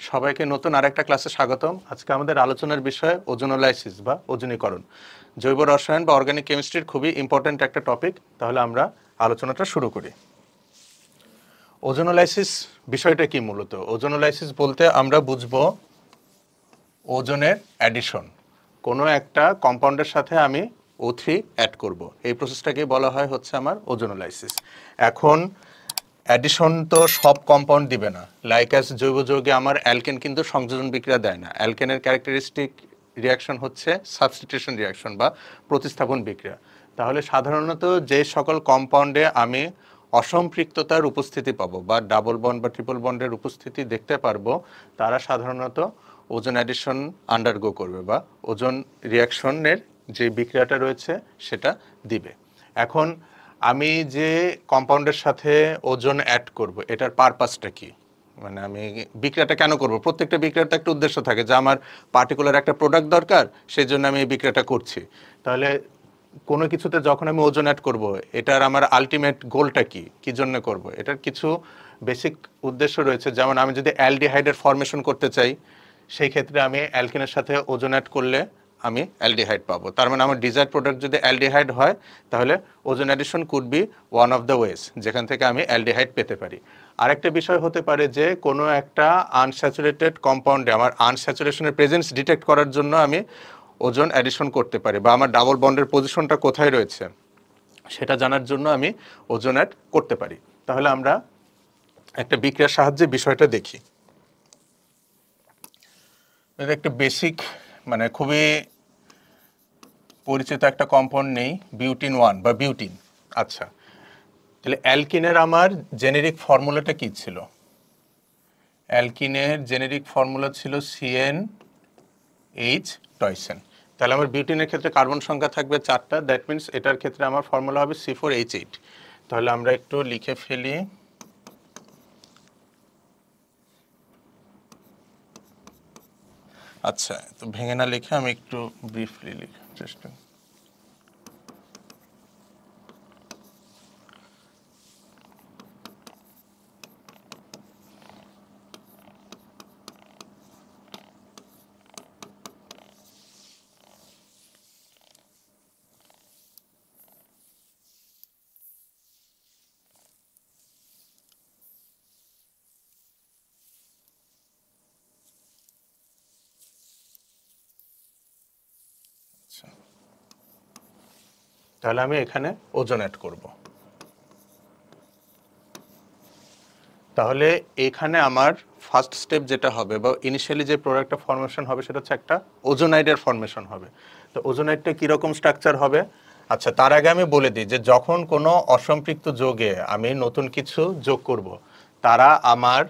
সবাইকে নতুন আরেকটা ক্লাসে স্বাগতম। আজকে আমাদের আলোচনার বিষয় ওজোনোলাইসিস বা ওজনীকরণ। জৈব রসায়ন বা অর্গানিক কেমিস্ট্রির খুবই ইম্পর্ট্যান্ট একটা টপিক। তাহলে আমরা আলোচনাটা শুরু করি। ওজোনোলাইসিস বিষয়টা কি? মূলত ওজোনোলাইসিস বলতে আমরা বুঝবো ওজনের অ্যাডিশন। কোনো একটা কম্পাউন্ডের সাথে আমি O3 অ্যাড করব, এই প্রসেসটাকে বলা হয় হচ্ছে আমার ওজোনোলাইসিস। এখন অ্যাডিশন তো সব কম্পাউন্ড দিবে না। লাইক অ্যাজ জৈব যৌগে আমার অ্যালকেন কিন্তু সংযোজন বিক্রিয়া দেয় না। অ্যালকেনের ক্যারেক্টারিস্টিক রিয়াকশন হচ্ছে সাবস্টিটিউশন রিয়াকশন বা প্রতিস্থাপন বিক্রিয়া। তাহলে সাধারণত যে সকল কম্পাউন্ডে আমি অসম্পৃক্ততার উপস্থিতি পাবো বা ডাবল বন্ড বা ট্রিপল বন্ডের উপস্থিতি দেখতে পারবো, তারা সাধারণত ওজন অ্যাডিশন আন্ডারগো করবে বা ওজন রিয়াকশনের যে বিক্রিয়াটা রয়েছে সেটা দিবে। এখন আমি যে কম্পাউন্ডের সাথে ওজন অ্যাড করব, এটার পারপাসটা কি? মানে আমি বিক্রিয়াটা কেন করব? প্রত্যেকটা বিক্রিয়ার তো একটা উদ্দেশ্য থাকে যে আমার পার্টিকুলার একটা প্রোডাক্ট দরকার, সেই জন্য আমি এই বিক্রিয়াটা করছি। তাহলে কোনো কিছুতে যখন আমি ওজন অ্যাড করব, এটার আমার আলটিমেট গোলটা কি, কি জন্য করব? এটার কিছু বেসিক উদ্দেশ্য রয়েছে। যেমন আমি যদি অ্যালডিহাইডের ফর্মেশন করতে চাই, সেই ক্ষেত্রে আমি অ্যালকেনের সাথে ওজন অ্যাড করলে আমি অ্যালডিহাইড পাবো। তার মানে আমার ডিজায়ার্ড প্রোডাক্ট যদি অ্যালডিহাইড হয়, তাহলে ওজন addition could be one of the ways যেখান থেকে আমি অ্যালডিহাইড পেতে পারি। আরেকটা বিষয় হতে পারে যে কোনো একটা আনস্যাচুরেটেড কম্পাউন্ডে আমার আনস্যাচুরেশনের প্রেজেন্স ডিটেক্ট করার জন্য আমি ওজন অ্যাডিশন করতে পারি, বা আমার ডাবল বন্ডের পজিশনটা কোথায় রয়েছে সেটা জানার জন্য আমি ওজন অ্যাড করতে পারি। তাহলে আমরা একটা বিক্রিয়ার সাহায্যে বিষয়টা দেখি। এটা একটা বেসিক, মানে খুবই পরিচিত একটা কম্পাউন্ড নেই, বিউটিন 1 বা বিউটিন। আচ্ছা, তাহলে অ্যালকিনের আমার জেনেরিক ফর্মুলাটা কি ছিল? অ্যালকিনের জেনেরিক ফর্মুলা ছিল CnH টয়সেন। তাহলে আমার বিউটিনের ক্ষেত্রে কার্বন সংখ্যা থাকবে 4টা, দ্যাট মিনস এটার ক্ষেত্রে আমার ফর্মুলা হবে C4H8। তাহলে আমরা একটু লিখে ফেলি। আচ্ছা, তো ভেঙে না লিখে আমি একটু ব্রিফলি লিখার চেষ্টা করি। তাহলে আমি এখানে ওজন অ্যাড করব। তাহলে এখানে আমার ফার্স্ট স্টেপ যেটা হবে বা ইনিশিয়ালি যে প্রোডাক্টটা ফর্মেশন হবে সেটা হচ্ছে একটা ওজোনাইডের ফর্মেশন হবে। তো ওজোনাইডটা কীরকম স্ট্রাকচার হবে? আচ্ছা, তার আগে আমি বলে দিই যে যখন কোনো অসম্পৃক্ত যোগে আমি নতুন কিছু যোগ করব, তারা আমার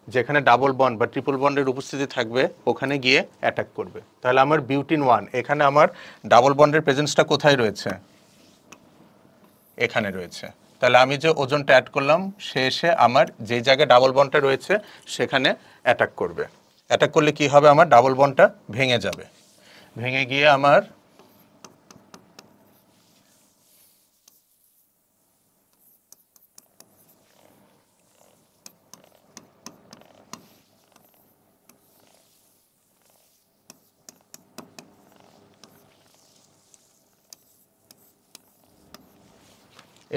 যেখানে ডাবল বন্ড বা ট্রিপল বন্ডের উপস্থিতি থাকবে ওখানে গিয়ে অ্যাটাক করবে। তাহলে আমার বিউটিন 1, এখানে আমার ডাবল বন্ডের প্রেজেন্সটা কোথায় রয়েছে? এখানে রয়েছে। তাহলে আমি যে ওজনটা অ্যাড করলাম, সে এসে আমার যেই জায়গায় ডাবল বন্ডটা রয়েছে সেখানে অ্যাটাক করবে। অ্যাটাক করলে কি হবে? আমার ডাবল বন্ডটা ভেঙে যাবে। ভেঙে গিয়ে আমার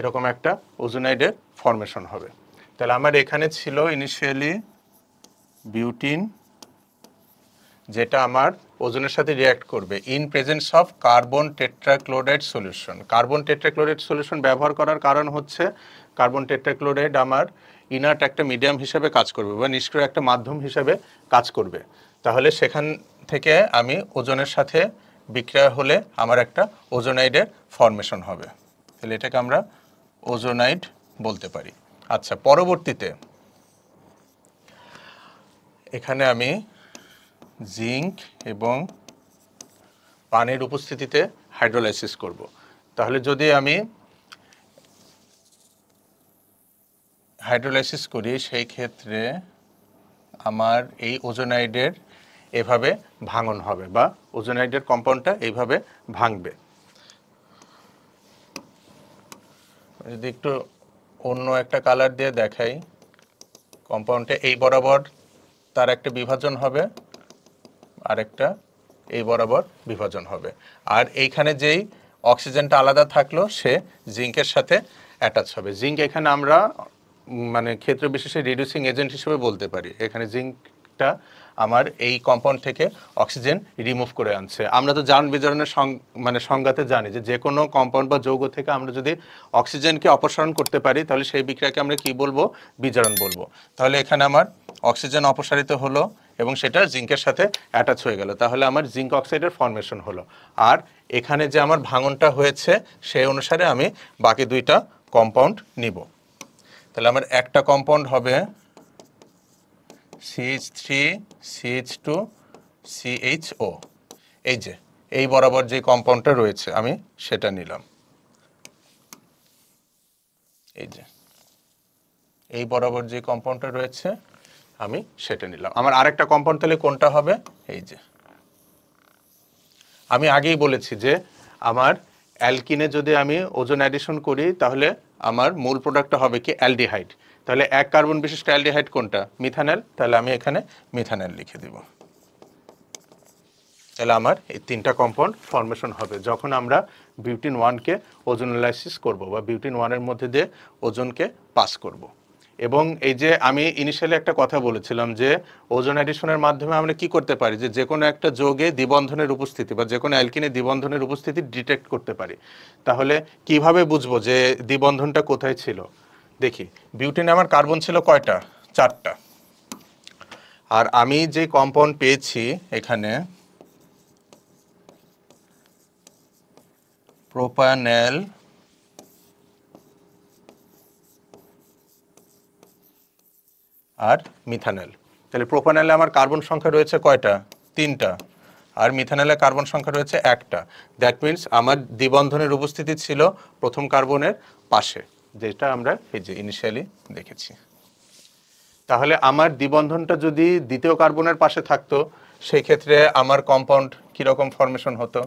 এরকম একটা ওজোনাইডের ফর্মেশন হবে। তাহলে আমার এখানে ছিল ইনিশিয়ালি বিউটিন, যেটা আমার ওজনের সাথে রিঅ্যাক্ট করবে in presence of carbon tetrachloride solution. Carbon tetrachloride solution ব্যবহার করার কারণ হচ্ছে কার্বন টেট্রাক্লোরাইড আমার ইনার্ট একটা মিডিয়াম হিসেবে কাজ করবে বা নিষ্ক্রিয় একটা মাধ্যম হিসেবে কাজ করবে। তাহলে সেখান থেকে আমি ওজনের সাথে বিক্রিয়া হলে আমার একটা ওজোনাইডের ফর্মেশন হবে। তাহলে এটাকে আমরা ওজোনাইড বলতে পারি। আচ্ছা, পরবর্তীতে এখানে আমি জিঙ্ক এবং পানির উপস্থিতিতে হাইড্রোলাইসিস করব। তাহলে যদি আমি হাইড্রোলাইসিস করি, সেই ক্ষেত্রে আমার এই ওজোনাইডের এভাবে ভাঙন হবে বা ওজোনাইডের কম্পাউন্ডটা এইভাবে ভাঙবে। যদি একটু অন্য একটা কালার দিয়ে দেখাই, কম্পাউন্ডটা এই বরাবর তার একটা বিভাজন হবে, আরেকটা এই বরাবর বিভাজন হবে। আর এইখানে যেই অক্সিজেনটা আলাদা থাকলো সে জিঙ্কের সাথে অ্যাটাচ হবে। জিঙ্ক এখানে আমরা মানে ক্ষেত্র বিশেষে রিডিউসিং এজেন্ট হিসেবে বলতে পারি। এখানে জিঙ্কটা আমার এই কম্পাউন্ড থেকে অক্সিজেন রিমুভ করে আনছে। আমরা তো জারণ বিজারণের মানে সংজ্ঞাতে জানি যে কোনো কম্পাউন্ড বা যৌগ থেকে আমরা যদি অক্সিজেনকে অপসারণ করতে পারি তাহলে সেই বিক্রিয়াকে আমরা কি বলবো? বিজারণ বলবো। তাহলে এখানে আমার অক্সিজেন অপসারিত হলো এবং সেটা জিঙ্কের সাথে অ্যাটাচ হয়ে গেল, তাহলে আমার জিঙ্ক অক্সাইডের ফর্মেশন হলো। আর এখানে যে আমার ভাঙনটা হয়েছে সেই অনুসারে আমি বাকি দুইটা কম্পাউন্ড নিব। তাহলে আমার একটা কম্পাউন্ড হবে CH3 CH2 CHO। এই যে এই বরাবর যে কম্পাউন্ডটা রয়েছে আমি সেটা নিলাম। এই যে এই বরাবর যে কম্পাউন্ডটা রয়েছে আমি সেটা নিলাম। আমার আরেকটা কম্পাউন্ড তাহলে কোনটা হবে? এই যে আমি আগেই বলেছি যে আমার অ্যালকিনে যদি আমি ওজোন অ্যাডিশন করি তাহলে আমার মূল প্রোডাক্টটা হবে কি? অ্যালডিহাইড। তাহলে এক কার্বন বিশিষ্ট অ্যালডিহাইড কোনটা? মিথানল। তাহলে আমি এখানে মিথানল লিখে দিব। তাহলে আমার এই তিনটা কম্পাউন্ড ফর্মেশন হবে যখন আমরা বিউটিন 1কে ওজোনালাইসিস করব বা বিউটিন 1-এর মধ্যে দিয়ে ওজনকে পাস করব। এবং এই যে আমি ইনিশিয়ালি একটা কথা বলেছিলাম যে ওজোন অ্যাডিশনের মাধ্যমে আমরা কি করতে পারি যে কোনো একটা যৌগে দ্বিবন্ধনের উপস্থিতি বা যে কোনো অ্যালকিনে দ্বিবন্ধনের উপস্থিতি ডিটেক্ট করতে পারি। তাহলে কিভাবে বুঝবো যে দ্বিবন্ধনটা কোথায় ছিল? দেখি, বিউটিনে আমার কার্বন ছিল কয়টা? 4টা। আর আমি যে কম্পাউন্ড পেয়েছি এখানে প্রোপানল আর মিথানল। তাহলে প্রোপানলে আমার কার্বন সংখ্যা রয়েছে কয়টা? 3টা। আর মিথানলে কার্বন সংখ্যা রয়েছে 1টা। দ্যাট মিনস আমার দ্বিবন্ধনের উপস্থিতি ছিল প্রথম কার্বনের পাশে, যেটা আমরা এই যে ইনিশিয়ালি দেখেছি। তাহলে আমার দ্বিবন্ধনটা যদি দ্বিতীয় কার্বনের পাশে থাকতো সেই ক্ষেত্রে আমার কম্পাউন্ড কীরকম ফর্মেশন হতো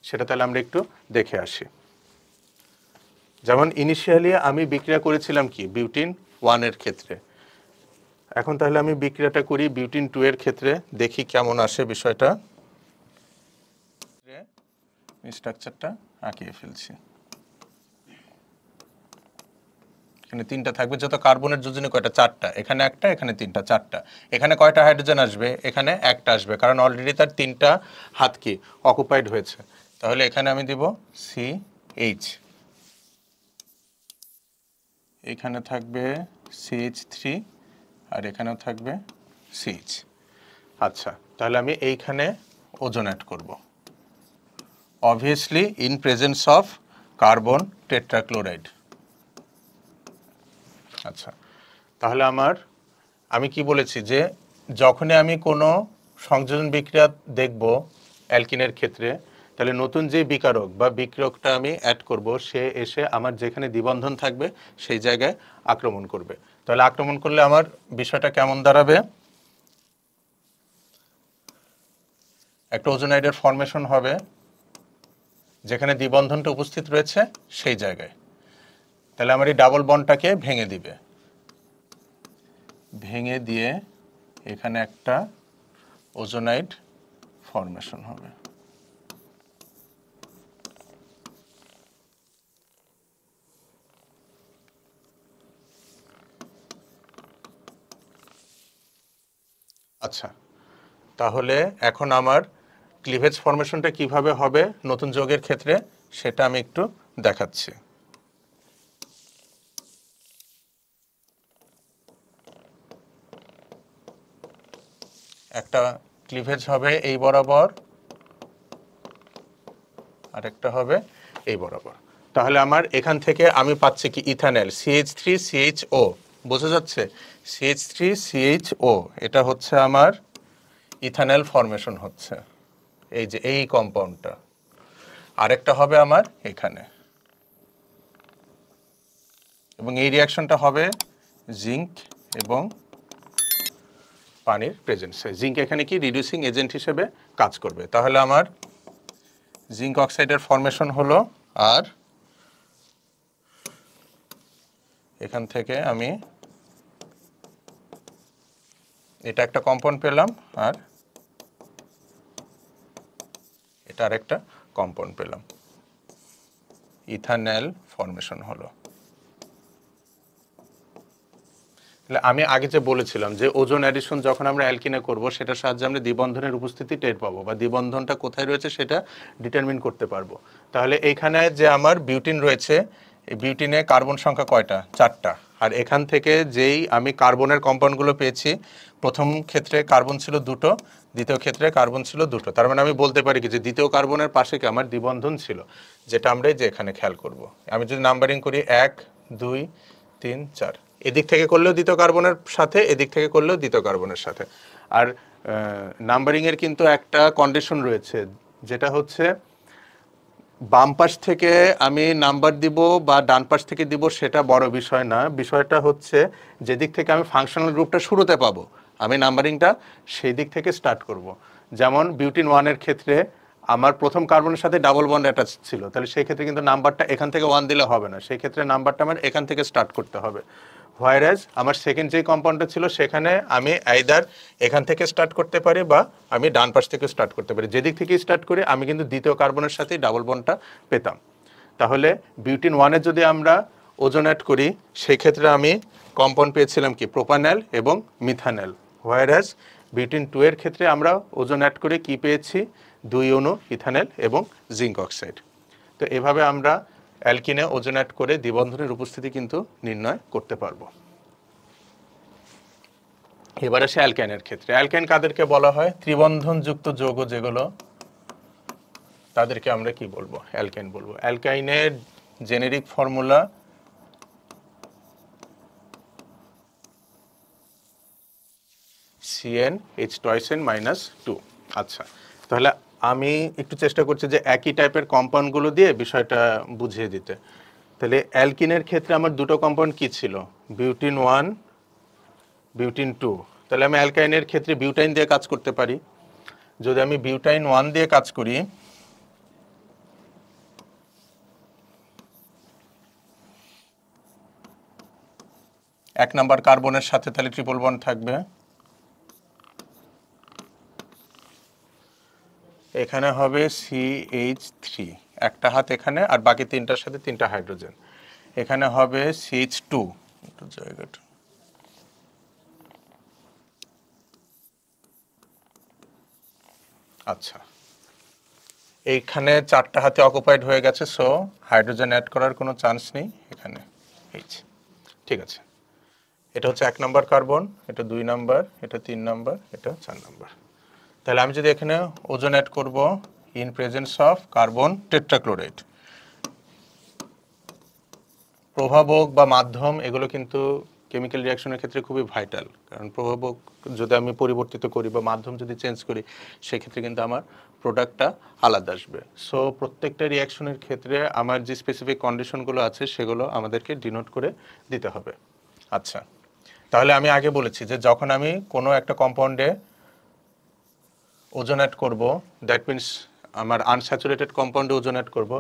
সেটা তাহলে আমরা একটু দেখে আসি। যেমন ইনিশিয়ালি আমি বিক্রিয়া করেছিলাম কি? বিউটিন 1-এর ক্ষেত্রে। এখন তাহলে আমি বিক্রিয়াটা করি বিউটিন 2-এর ক্ষেত্রে, দেখি কেমন আসে বিষয়টা। স্ট্রাকচারটা আঁকিয়ে ফেলছি। এখানে 3টা থাকবে, যত কার্বনের যোজনী কয়টা? 4টা। এখানে 1টা, এখানে 3টা, 4টা। এখানে কয়টা হাইড্রোজেন আসবে? এখানে 1টা আসবে, কারণ অলরেডি তার 3টা হাত কি অকুপাইড হয়েছে। তাহলে এখানে আমি দিব CH, এখানে থাকবে CH3 আর এখানেও থাকবে CH। আচ্ছা, তাহলে আমি এইখানে ওজোন অ্যাড করব, obviously in presence of carbon tetrachloride. আচ্ছা, তাহলে আমি কি বলেছি যে যখনই আমি কোনো সংযোজন বিক্রিয়া দেখব অ্যালকিনের ক্ষেত্রে, তাহলে নতুন যে বিকারক বা বিক্রিয়কটা আমি অ্যাড করব সে এসে আমার যেখানে দ্বিবন্ধন থাকবে সেই জায়গায় আক্রমণ করবে। তাহলে আক্রমণ করলে আমার বিষয়টা কেমন দাঁড়াবে? একটা ওজোনাইডের ফর্মেশন হবে যেখানে দ্বিবন্ধনটা উপস্থিত রয়েছে সেই জায়গায়। তাহলে আমার এই ডাবল বন্ডটাকে ভেঙে দিবে, ভেঙে দিয়ে এখানে একটা ওজোনাইড ফর্মেশন হবে। আচ্ছা, তাহলে এখন আমার ক্লিভেজ ফর্মেশনটা কিভাবে হবে নতুন যৌগের ক্ষেত্রে সেটা আমি একটু দেখাচ্ছি। একটা ক্লিভেজ হবে এই বরাবর, আর একটা হবে এই বরাবর। তাহলে আমার এখান থেকে আমি পাচ্ছি কি? Ethanol CH3CHO। বোঝা যাচ্ছে? CH3CHO, এটা হচ্ছে আমার ইথানল ফর্মেশন হচ্ছে, এই যে এই কম্পাউন্ডটা। আরেকটা হবে আমার এখানে, এবং এই রিয়াকশনটা হবে জিঙ্ক এবং পানির প্রেজেন্সে। জিঙ্ক এখানে কি রিডিউসিং এজেন্ট হিসেবে কাজ করবে। তাহলে আমার জিঙ্ক অক্সাইডের ফর্মেশন হলো, আর এখান থেকে আমি এটা একটা কম্পাউন্ড পেলাম, আর এটা আরেকটা কম্পাউন্ড পেলাম, ইথানল ফর্মেশন হলো। তাহলে আমি আগে যে বলেছিলাম যে ওজোন অ্যাডিশন যখন আমরা অ্যালকিনে করব সেটার সাহায্যে আমরা দ্বিবন্ধনের উপস্থিতি টের পাবো বা দ্বিবন্ধনটা কোথায় রয়েছে সেটা ডিটারমিন করতে পারবো। তাহলে এইখানে যে আমার বিউটিন রয়েছে, এই বিউটিনে কার্বন সংখ্যা কয়টা? 4টা। আর এখান থেকে যেই আমি কার্বনের কম্পাউন্ডগুলো পেয়েছি, প্রথম ক্ষেত্রে কার্বন ছিল 2টো, দ্বিতীয় ক্ষেত্রে কার্বন ছিল 2টো। তার মানে আমি বলতে পারি কি যে দ্বিতীয় কার্বনের পাশে কি আমার দ্বিবন্ধন ছিল, যেটা আমরা এই যে এখানে খেয়াল করব। আমি যদি নাম্বারিং করি 1 2 3 4, এদিক থেকে করলেও দ্বিতীয় কার্বনের সাথে, এদিক থেকে করলেও দ্বিতীয় কার্বনের সাথে। আর নাম্বারিংয়ের কিন্তু একটা কন্ডিশন রয়েছে, যেটা হচ্ছে বাম পাশ থেকে আমি নাম্বার দিব বা ডান পাশ থেকে দিব সেটা বড় বিষয় না। বিষয়টা হচ্ছে যেদিক থেকে আমি ফাংশনাল গ্রুপটা শুরুতে পাবো, আমি নাম্বারিংটা সেই দিক থেকে স্টার্ট করব। যেমন বিউটিন 1-এর ক্ষেত্রে আমার প্রথম কার্বনের সাথে ডাবল বন্ড অ্যাটাচ ছিল, তাহলে সেই ক্ষেত্রে কিন্তু নাম্বারটা এখান থেকে 1 দিলে হবে না, সেই ক্ষেত্রে নাম্বারটা আমার এখান থেকে স্টার্ট করতে হবে। হোয়ারাজ আমার সেকেন্ড যেই কম্পাউন্ডটা ছিল সেখানে আমি আইদার এখান থেকে স্টার্ট করতে পারি বা আমি ডান পাশ থেকে স্টার্ট করতে পারি। যেদিক থেকে স্টার্ট করি আমি কিন্তু দ্বিতীয় কার্বনের সাথেই ডাবল বন্ডটা পেতাম। তাহলে বিউটিন 1-এ যদি আমরা ওজোন অ্যাড করি সেই ক্ষেত্রে আমি কম্পাউন্ড পেয়েছিলাম কি? প্রোপানল এবং মিথানল। হোয়ারাজ বিউটিন 2-এর ক্ষেত্রে আমরা ওজোন অ্যাড করে কি পেয়েছি? 2 অণু ইথানল এবং জিঙ্ক অক্সাইড। তো এভাবে আমরা অ্যালকিনে ওজোন অ্যাড করে দ্বিবন্ধনের উপস্থিতি কিন্তু নির্ণয় করতে পারবো। এবার আসে অ্যালকাইনের ক্ষেত্রে। অ্যালকাইন কাদেরকে বলা হয়? ত্রিবন্ধনযুক্ত যৌগ যেগুলো, তাদেরকে আমরা কি বলবো? অ্যালকাইন বলবো। অ্যালকাইনের জেনেরিক ফর্মুলা CnH2n-2। আচ্ছা, তাহলে আমি একটু চেষ্টা করছি যে একই টাইপের কম্পাউন্ডগুলো দিয়ে বিষয়টা বুঝিয়ে দিতে। তাহলে অ্যালকিনের ক্ষেত্রে আমার দুটো কম্পাউন্ড কি ছিল? Butene 1, butene 2। তাহলে আমি অ্যালকাইনের ক্ষেত্রে বিউটাইন দিয়ে কাজ করতে পারি। যদি আমি বিউটাইন 1 দিয়ে কাজ করি, এক নাম্বার কার্বনের সাথে তাহলে ট্রিপল বন্ড থাকবে, এখানে হবে CH3, একটা হাত এখানে, আর বাকি তিনটার সাথে 3টা হাইড্রোজেন। এখানে হবে CH2, একটু জায়গাটা, আচ্ছা এইখানে 4টা হাতে অকুপাইড হয়ে গেছে, সো হাইড্রোজেন অ্যাড করার কোনো চান্স নেই এখানে। ঠিক আছে, এটা হচ্ছে 1 নাম্বার কার্বন, এটা 2 নাম্বার, এটা 3 নাম্বার, এটা 4 নাম্বার। তাহলে আমি যদি এখানে ওজোন অ্যাড করব in presence of carbon tetrachloride, প্রভাবক বা মাধ্যম এগুলো কিন্তু কেমিক্যাল রিয়াকশনের ক্ষেত্রে খুবই ভাইটাল। কারণ প্রভাবক যদি আমি পরিবর্তিত করি বা মাধ্যম যদি চেঞ্জ করি, সেক্ষেত্রে কিন্তু আমার প্রোডাক্টটা আলাদা আসবে। সো প্রত্যেকটা রিয়াকশনের ক্ষেত্রে আমার যে স্পেসিফিক কন্ডিশনগুলো আছে সেগুলো আমাদেরকে ডিনোট করে দিতে হবে। আচ্ছা, তাহলে আমি আগে বলেছি যে যখন আমি কোনো একটা কম্পাউন্ডে ওজোন অ্যাড করব, দ্যাট মিনস আমার আনস্যাচুরেটেড কম্পাউন্ডে ওজোন অ্যাড করব,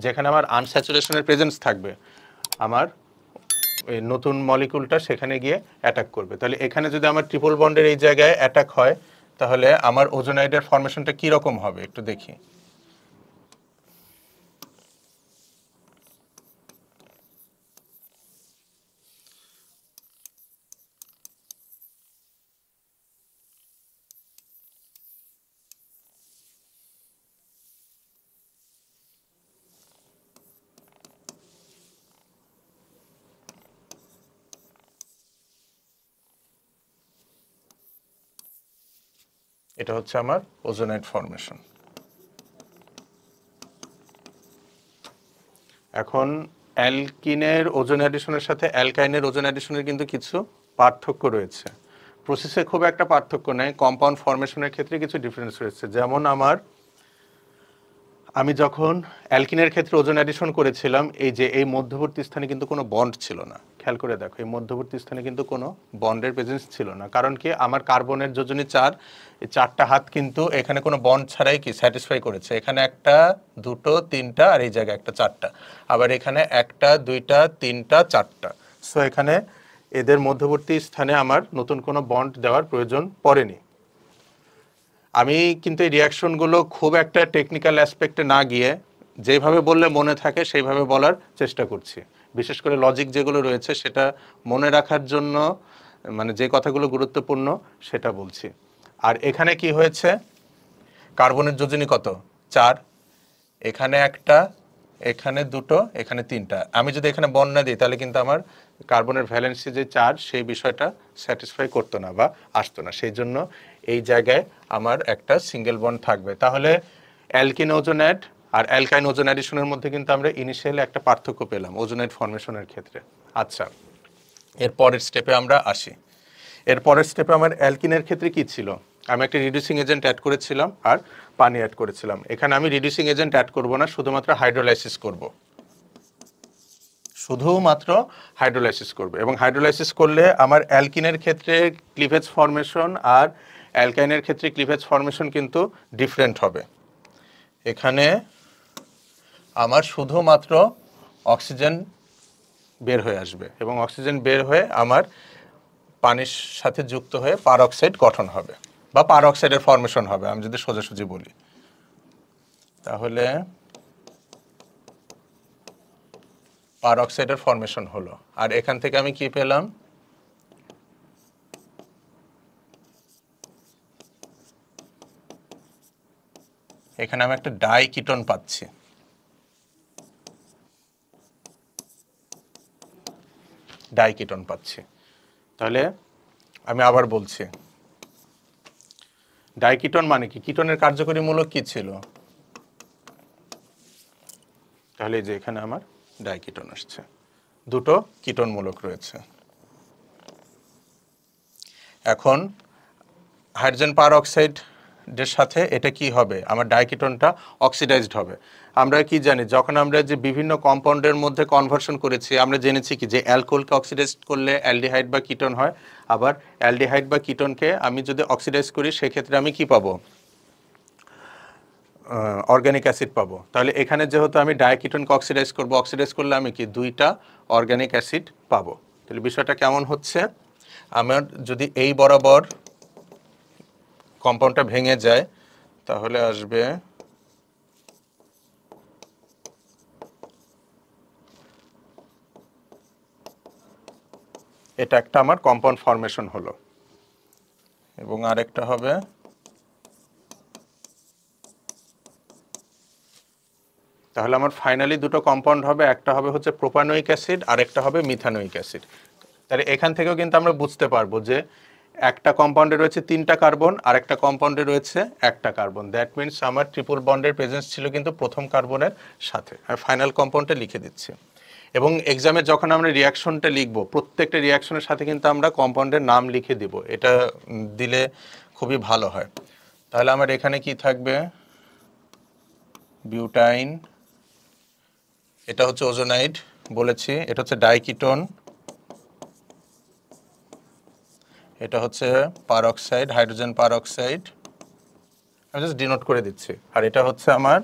যেখানে আমার আনস্যাচুরেশনের প্রেজেন্স থাকবে, আমার এই নতুন মলিকুলটা সেখানে গিয়ে অ্যাটাক করবে। তাহলে এখানে যদি আমার ট্রিপল বন্ডের এই জায়গায় অ্যাটাক হয়, তাহলে আমার ওজোনাইডের ফর্মেশনটা কি রকম হবে একটু দেখি। এটা হচ্ছে আমার ওজোনাইড ফর্মেশন। এখন অ্যালকিনের ওজোন অ্যাডিশনের সাথে অ্যালকাইনের ওজোন অ্যাডিশনের কিন্তু কিছু পার্থক্য রয়েছে। প্রসেসে খুব একটা পার্থক্য নেই, কম্পাউন্ড ফর্মেশনের ক্ষেত্রে কিছু ডিফারেন্স রয়েছে। যেমন আমি যখন অ্যালকিনের ক্ষেত্রে ওজোন অ্যাডিশন করেছিলাম, এই যে এই মধ্যবর্তী স্থানে কিন্তু কোনো বন্ড ছিল না। খেয়াল করে দেখো, এই মধ্যবর্তী স্থানে কিন্তু কোনো বন্ডের প্রেজেন্স ছিল না। কারণ কি? আমার কার্বনের যোজনী 4, এই 4টা হাত কিন্তু এখানে কোনো বন্ড ছাড়াই কি স্যাটিসফাই করেছে। এখানে 1টা 2টো 3টা, আর এই জায়গায় একটা 4টা, আবার এখানে 1টা 2টা 3টা 4টা। সো এখানে এদের মধ্যবর্তী স্থানে আমার নতুন কোনো বন্ড দেওয়ার প্রয়োজন পড়েনি। আমি কিন্তু এই রিয়াকশনগুলো খুব একটা টেকনিক্যাল অ্যাসপেক্টে না গিয়ে যেভাবে বললে মনে থাকে সেইভাবে বলার চেষ্টা করছি। বিশেষ করে লজিক যেগুলো রয়েছে সেটা মনে রাখার জন্য, মানে যে কথাগুলো গুরুত্বপূর্ণ সেটা বলছি। আর এখানে কি হয়েছে, কার্বনের যোজনী কত? 4, এখানে একটা, এখানে দুটো, এখানে তিনটা। আমি যদি এখানে বন্ড না দিই তাহলে কিন্তু আমার কার্বনের ভ্যালেন্সি যে 4 সেই বিষয়টা স্যাটিসফাই করতো না বা আসতো না। সেই জন্য এই জায়গায় আমার একটা সিঙ্গেল বন্ড থাকবে। তাহলে অ্যালকিন ওজোনেট আর অ্যালকাইন ওজোন অ্যাডিশনের মধ্যে কিন্তু আমরা ইনিশিয়ালি একটা পার্থক্য পেলাম ওজোনেট ফরমেশনের ক্ষেত্রে। আচ্ছা, এর পরের স্টেপে আমরা আসি। এর পরের স্টেপে আমার অ্যালকিনের ক্ষেত্রে কি ছিল? আমি একটা রিডিউসিং এজেন্ট অ্যাড করেছিলাম আর পানি অ্যাড করেছিলাম। এখানে আমি রিডিউসিং এজেন্ট অ্যাড করব না, শুধুমাত্র হাইড্রোলাইসিস করব, শুধুমাত্র হাইড্রোলাইসিস করব। এবং হাইড্রোলাইসিস করলে আমার অ্যালকিনের ক্ষেত্রে ক্লিভেজ ফরমেশন আর অ্যালকাইনের ক্ষেত্রে ক্লিভেজ ফরমেশন কিন্তু ডিফারেন্ট হবে। এখানে আমার শুধুমাত্র অক্সিজেন বের হয়ে আসবে এবং অক্সিজেন বের হয়ে আমার পানির সাথে যুক্ত হয়ে পারঅক্সাইড গঠন হবে বা পারঅক্সাইডের ফরমেশন হবে, আমি যদি সোজাসুজি বলি। তাহলে পারঅক্সাইডের ফরমেশন হলো। আর এখান থেকে আমি কি পেলাম? এখানে আমি একটা ডাইকিটোন পাচ্ছি। ডাইকিটোন পাচ্ছি। তাহলে আমি আবার বলছি, ডাইকিটোন মানে কি? কিটোনের কার্যকরী মূলক কি ছিল? তাহলে এই যে এখানে আমার ডাইকিটোন আসছে, দুটো কিটোন মূলক রয়েছে। এখন হাইড্রোজেন পারঅক্সাইডের সাথে এটা কি হবে? আমার ডাইকিটোনটা অক্সিডাইজড হবে। আমরা কি জানি, যখন আমরা যে বিভিন্ন কম্পাউন্ডের মধ্যে কনভার্সন করেছি, আমরা জেনেছি কি যে অ্যালকোহলকে অক্সিডাইজ করলে অ্যালডিহাইড বা কিটোন হয়। আবার অ্যালডিহাইড বা কিটোনকে আমি যদি অক্সিডাইজ করি সেক্ষেত্রে আমি কি পাবো? অর্গানিক অ্যাসিড পাবো। তাহলে এখানে যেহেতু আমি ডাইকিটোনকে অক্সিডাইজ করবো, অক্সিডাইজ করলে আমি কি দুইটা অর্গানিক অ্যাসিড পাবো। তাহলে বিষয়টা কেমন হচ্ছে? আমার যদি এই বরাবর কম্পাউন্ডটা ভেঙে যায় তাহলে আসবে এটা একটা আমার কম্পাউন্ড ফরমেশন হলো, এবং আরেকটা হবে তাহলে আমার ফাইনালি দুটো কম্পাউন্ড হবে, একটা হবে হচ্ছে প্রোপানোয়িক অ্যাসিড আর একটা হবে মিথানোয়িক অ্যাসিড। তাহলে এখান থেকেও কিন্তু আমরা বুঝতে পারবো যে একটা কম্পাউন্ডে রয়েছে 3টা কার্বন আর একটা কম্পাউন্ডে রয়েছে একটা কার্বন। দ্যাট মিনস আমার ট্রিপল বন্ডের প্রেজেন্স ছিল কিন্তু প্রথম কার্বনের সাথে। আমি ফাইনাল কম্পাউন্ডটা লিখে দিচ্ছি। এবং এক্সামে যখন আমরা রিয়াকশনটা লিখব, প্রত্যেকটা রিয়াকশনের সাথে কিন্তু আমরা কম্পাউন্ডের নাম লিখে দিব। এটা দিলে খুবই ভালো হয়। তাহলে আমার এখানে কি থাকবে? বিউটাইন, এটা হচ্ছে ওজোনাইড বলেছি, এটা হচ্ছে ডাইকিটোন, এটা হচ্ছে পারঅক্সাইড, হাইড্রোজেন পারঅক্সাইড, আমি জাস্ট ডিনোট করে দিচ্ছি। আর এটা হচ্ছে আমার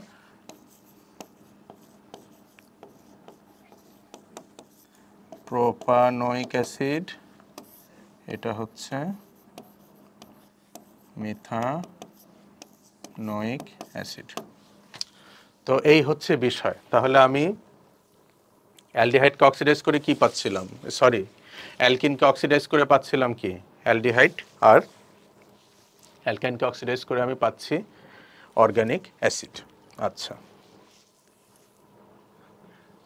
প্রোপানোয়িক অ্যাসিড, এটা হচ্ছে মিথানোয়িক অ্যাসিড। তো এই হচ্ছে বিষয়। তাহলে আমি অ্যালডিহাইডকে অক্সিডাইজ করে কি পাচ্ছিলাম? সরি, অ্যালকিনকে অক্সিডাইজ করে পাচ্ছিলাম কি? অ্যালডিহাইড। আর অ্যালকাইনকে অক্সিডাইজ করে আমি পাচ্ছি অর্গানিক অ্যাসিড। আচ্ছা,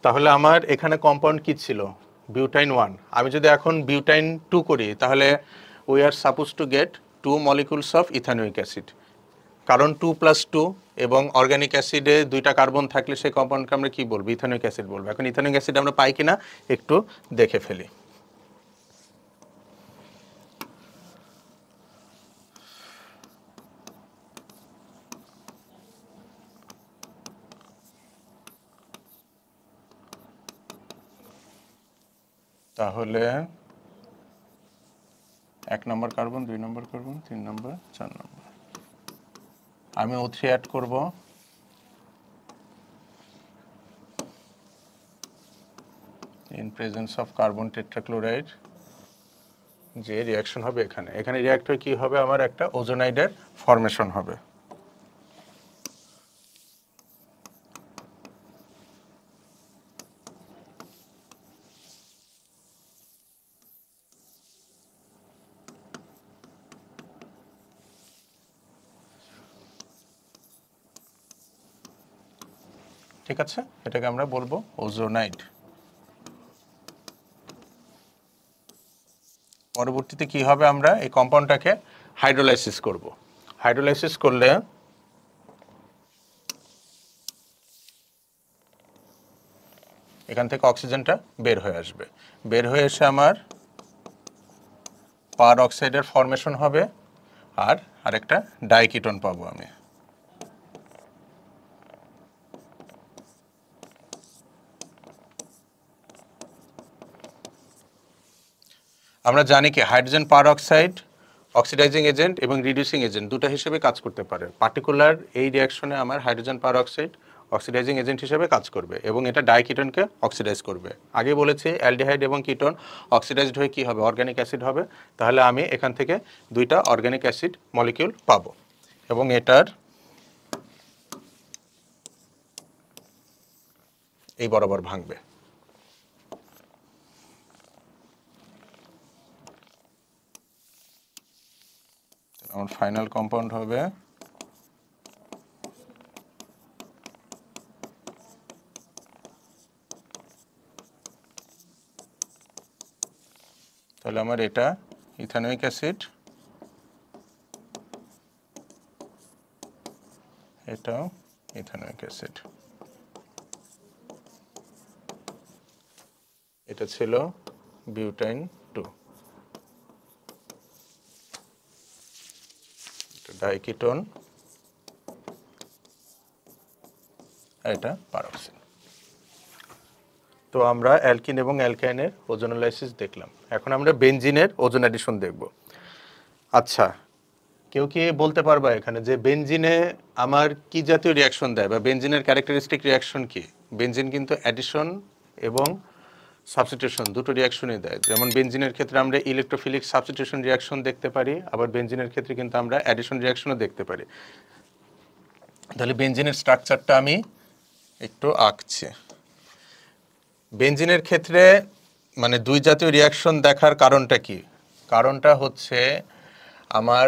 তাহলে আমার এখানে কম্পাউন্ড কি ছিল? বিউটাইন 1। আমি যদি এখন বিউটাইন 2 করি তাহলে we are suppose to get 2 molecules of ethanoic acid, কারণ 2 + 2 এবং অর্গানিক অ্যাসিডে 2টা কার্বন থাকলে সেই কম্পাউন্ডকে আমরা কি বলবো? ইথানোয়িক অ্যাসিড বলবো। এখন ইথানোয়িক অ্যাসিড আমরা পাই কিনা একটু দেখে ফেলি। তাহলে 1 নম্বর কার্বন, 2 নম্বর কার্বন, 3 নম্বর, 4 নম্বর। আমি O3 অ্যাড করব। in presence of carbon tetrachloride যে রিয়াকশন হবে এখানে, এখানে রিয়াক্ট হয়ে কি হবে, আমার একটা ওজোনাইডের ফরমেশন হবে। ঠিক আছে, এটাকে আমরা বলবো ওজোনাইড। পরবর্তীতে কি হবে, আমরা এই কম্পাউন্ডটাকে হাইড্রোলাইসিস করব। হাইড্রোলাইসিস করলে এখান থেকে অক্সিজেনটা বের হয়ে আসবে, বের হয়ে এসে আমার পার অক্সাইডের ফরমেশন হবে আর আরেকটা ডাইকিটোন পাবো আমি। আমরা জানি কি হাইড্রোজেন পার অক্সাইড অক্সিডাইজিং এজেন্ট এবং রিডিউসিং এজেন্ট দুটো হিসেবে কাজ করতে পারে। পার্টিকুলার এই রিয়াকশনে আমার হাইড্রোজেন পার অক্সাইড অক্সিডাইজিং এজেন্ট হিসেবে কাজ করবে এবং এটা ডাইকিটোনকে অক্সিডাইজ করবে। আগে বলেছি অ্যালডিহাইড এবং কিটোন অক্সিডাইজড হয়ে কি হবে, অর্গানিক অ্যাসিড হবে। তাহলে আমি এখান থেকে দুইটা অর্গানিক অ্যাসিড মলিকিউল পাবো এবং এটার এই বরাবর ভাঙবে। আমার ফাইনাল কম্পাউন্ড হবে তাহলে আমার এটা ইথানোয়িক অ্যাসিড, এটাও ইথানোয়িক অ্যাসিড। এটা ছিল বিউটাইন 2, ডাইকিটোন, আর এটা পারক্সিন। তো আমরা অ্যালকিন এবং অ্যালকাইনের ওজোনোলাইসিস দেখলাম, এখন আমরা বেনজিনের ওজোন অ্যাডিশন দেখব। আচ্ছা, কেউ কি বলতে পারবা এখানে যে বেনজিনে আমার কি জাতীয় রিয়াকশন দেয় বা বেনজিনের ক্যারেক্টারিস্টিক রিয়াকশন কি? বেনজিন কিন্তু অ্যাডিশন এবং সাবস্টিটিউশন দুটো রিয়াকশনই দেয়। যেমন বেনজিনের ক্ষেত্রে আমরা ইলেকট্রোফিলিক সাবস্টিটিউশন রিয়াকশন দেখতে পারি, আবার বেনজিনের ক্ষেত্রে কিন্তু আমরা অ্যাডিশন রিয়াকশনও দেখতে পারি। তাহলে বেনজিনের স্ট্রাকচারটা আমি একটু আঁকছি। বেনজিনের ক্ষেত্রে মানে দুই জাতীয় রিয়াকশন দেখার কারণটা কি? কারণটা হচ্ছে আমার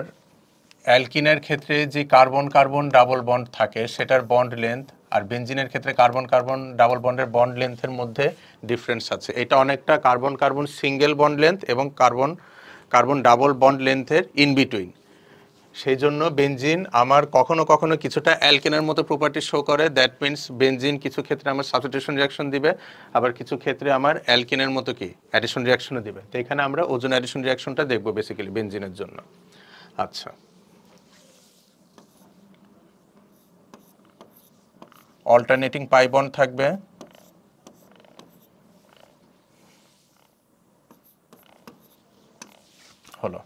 অ্যালকিনের ক্ষেত্রে যে কার্বন কার্বন ডাবল বন্ড থাকে সেটার বন্ড লেন্থ আর বেনজিনের ক্ষেত্রে কার্বন কার্বন ডাবল বন্ডের বন্ড লেন্থের মধ্যে ডিফারেন্স আছে। এটা অনেকটা carbon carbon single bond length এবং কার্বন কার্বন ডাবল বন্ড লেন্থের ইন বিটুইন। সেই জন্য বেনজিন আমার কখনো কখনো কিছুটা অ্যালকেনের মতো প্রপার্টি শো করে। দ্যাট মিনস বেনজিন কিছু ক্ষেত্রে আমার সাবস্টিটিউশন রিয়াকশন দিবে, আবার কিছু ক্ষেত্রে আমার অ্যালকেনের মতো কি অ্যাডিশন রিয়াকশনও দিবে। তো এখানে আমরা ওজোন অ্যাডিশন রিয়াকশনটা দেখবো বেসিক্যালি বেনজিনের জন্য। আচ্ছা, অল্টারনেটিং পাই বন্ড থাকবে, হলো।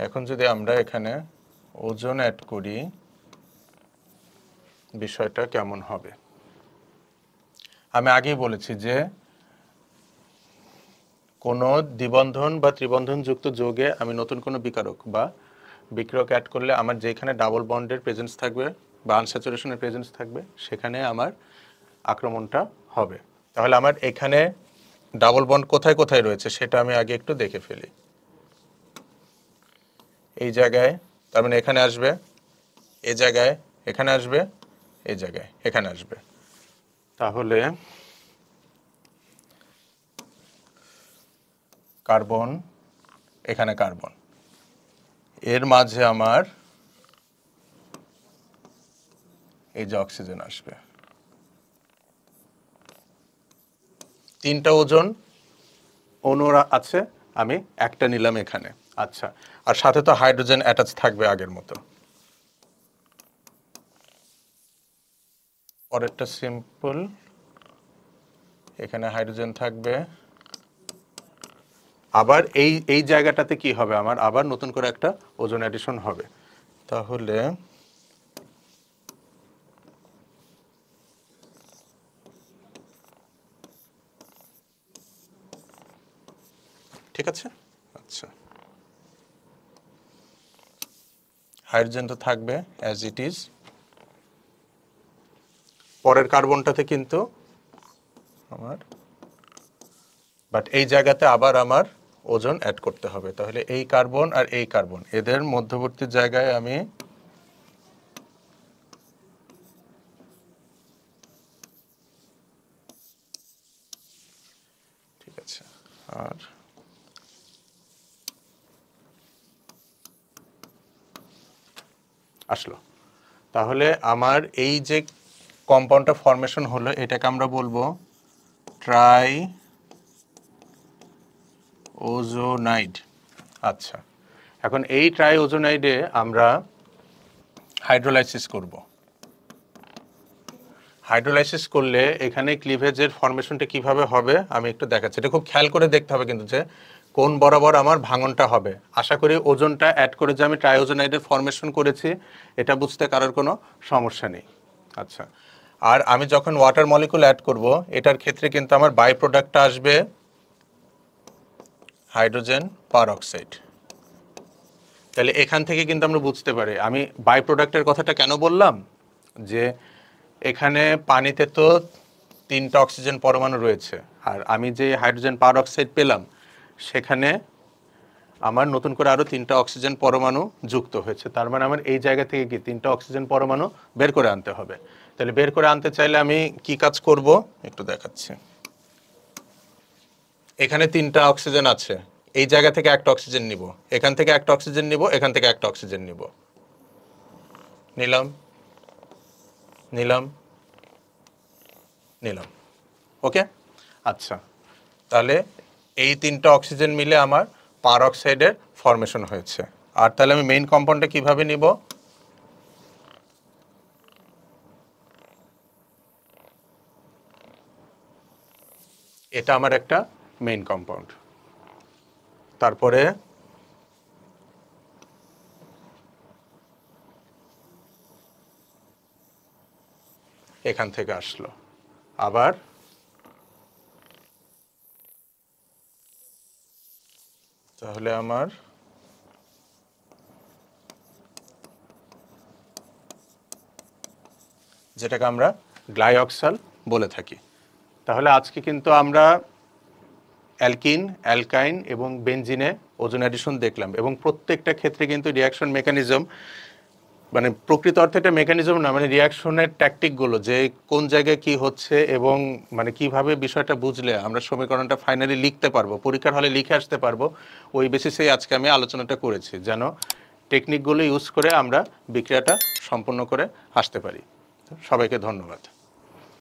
এখন যদি আমরা এখানে ওজোন অ্যাড করি বিষয়টা কেমন হবে? আমি আগেই বলেছি যে কোনো দ্বিবন্ধন বা ত্রিবন্ধনযুক্ত যৌগে আমি নতুন কোনো বিকারক বা বিক্রিয়ক অ্যাড করলে আমার যেখানে ডাবল বন্ডের প্রেজেন্স থাকবে বা আনস্যাচুরেশনের প্রেজেন্স থাকবে সেখানে আমার আক্রমণটা হবে। তাহলে আমার এখানে ডাবল বন্ড কোথায় কোথায় রয়েছে সেটা আমি আগে একটু দেখে ফেলি। এই জায়গায়, তার মানে এখানে আসবে, এই জায়গায় এখানে আসবে, এই জায়গায় এখানে আসবে। তাহলে কার্বন, এখানে কার্বন, এর মাঝে আমার এই যে অক্সিজেন আসবে। তিনটা ওজন অণুরা আছে, আমি একটা নিলাম এখানে। আচ্ছা, আর সাথে তো হাইড্রোজেন অ্যাটাচ থাকবে আগের মতো। পরেরটা সিম্পল, এখানে হাইড্রোজেন থাকবে। আবার এই জায়গাটাতে কি হবে, আমার আবার নতুন করে একটা ওজোন অ্যাডিশন হবে। তাহলে ঠিক আছে। আচ্ছা, হাইড্রোজেন তো থাকবে অ্যাজ ইট ইজ। পরের কার্বনটাতে কিন্তু আমার, বাট এই জায়গাতে আবার আমার ওজন অ্যাড করতে হবে। তাহলে এই কার্বন আর এই কার্বন, এদের মধ্যবর্তী জায়গায় আমি ঠিক আছে। আর আসলো, তাহলে আমার এই যে কম্পাউন্ডটা ফরমেশন হলো এটাকে আমরা বলবো ট্রাই ওজোনাইড। আচ্ছা, এখন এই ট্রাই ওজোনাইডে আমরা হাইড্রোলাইসিস করব। হাইড্রোলাইসিস করলে এখানে ক্লিভেজের ফরমেশনটা কিভাবে হবে আমি একটু দেখাচ্ছি। এটা খুব খেয়াল করে দেখতে হবে কিন্তু যে কোন বরাবর আমার ভাঙনটা হবে। আশা করি ওজনটা অ্যাড করে যে আমি ট্রাইওজোনাইডের ফরমেশন করেছি এটা বুঝতে কারোর কোনো সমস্যা নেই। আচ্ছা, আর আমি যখন ওয়াটার মলিকুল অ্যাড করব এটার ক্ষেত্রে কিন্তু আমার বাই প্রোডাক্টটা আসবে হাইড্রোজেন পারঅক্সাইড। তাহলে এখান থেকে কিন্তু আমরা বুঝতে পারি, আমি বাই প্রোডাক্টের কথাটা কেন বললাম, যে এখানে পানিতে তো 3টা অক্সিজেন পরমাণু রয়েছে, আর আমি যে হাইড্রোজেন পারঅক্সাইড পেলাম সেখানে আমার নতুন করে আরও 3টা অক্সিজেন পরমাণু যুক্ত হয়েছে। তার মানে আমার এই জায়গা থেকে কি 3টা অক্সিজেন পরমাণু বের করে আনতে হবে। তাহলে বের করে আনতে চাইলে আমি কি কাজ করব একটু দেখাচ্ছি। এখানে 3টা অক্সিজেন আছে, এই জায়গা থেকে একটা অক্সিজেন নিব, এখান থেকে একটা অক্সিজেন নিব, এখান থেকে একটা অক্সিজেন নিব, নিলাম নিলাম নিলাম। ওকে, আচ্ছা, তাহলে এই 3টা অক্সিজেন মিলে আমার পারঅক্সাইডের ফরমেশন হয়েছে। আর তাহলে আমি মেইন কম্পাউন্ডটা কিভাবে নিব, এটা আমার একটা মেইন কম্পাউন্ড। তারপরে এখান থেকে আসলো আবার তাহলে আমার যেটাকে আমরা গ্লাইঅক্সাল বলে থাকি। তাহলে আজকে কিন্তু আমরা অ্যালকিন, অ্যালকাইন এবং বেনজিনে ওজোন অ্যাডিশন দেখলাম, এবং প্রত্যেকটা ক্ষেত্রে কিন্তু রিয়াকশন মেকানিজম, মানে প্রকৃত অর্থে এটা মেকানিজম না, মানে রিয়াকশনের ট্যাকটিকগুলো, যে কোন জায়গায় কি হচ্ছে এবং মানে কিভাবে বিষয়টা বুঝলে আমরা সমীকরণটা ফাইনালি লিখতে পারবো, পরীক্ষার হলে লিখে আসতে পারবো, ওই বেসিসেই আজকে আমি আলোচনাটা করেছি, যেন টেকনিকগুলো ইউজ করে আমরা বিক্রিয়াটা সম্পূর্ণ করে আসতে পারি। সবাইকে ধন্যবাদ।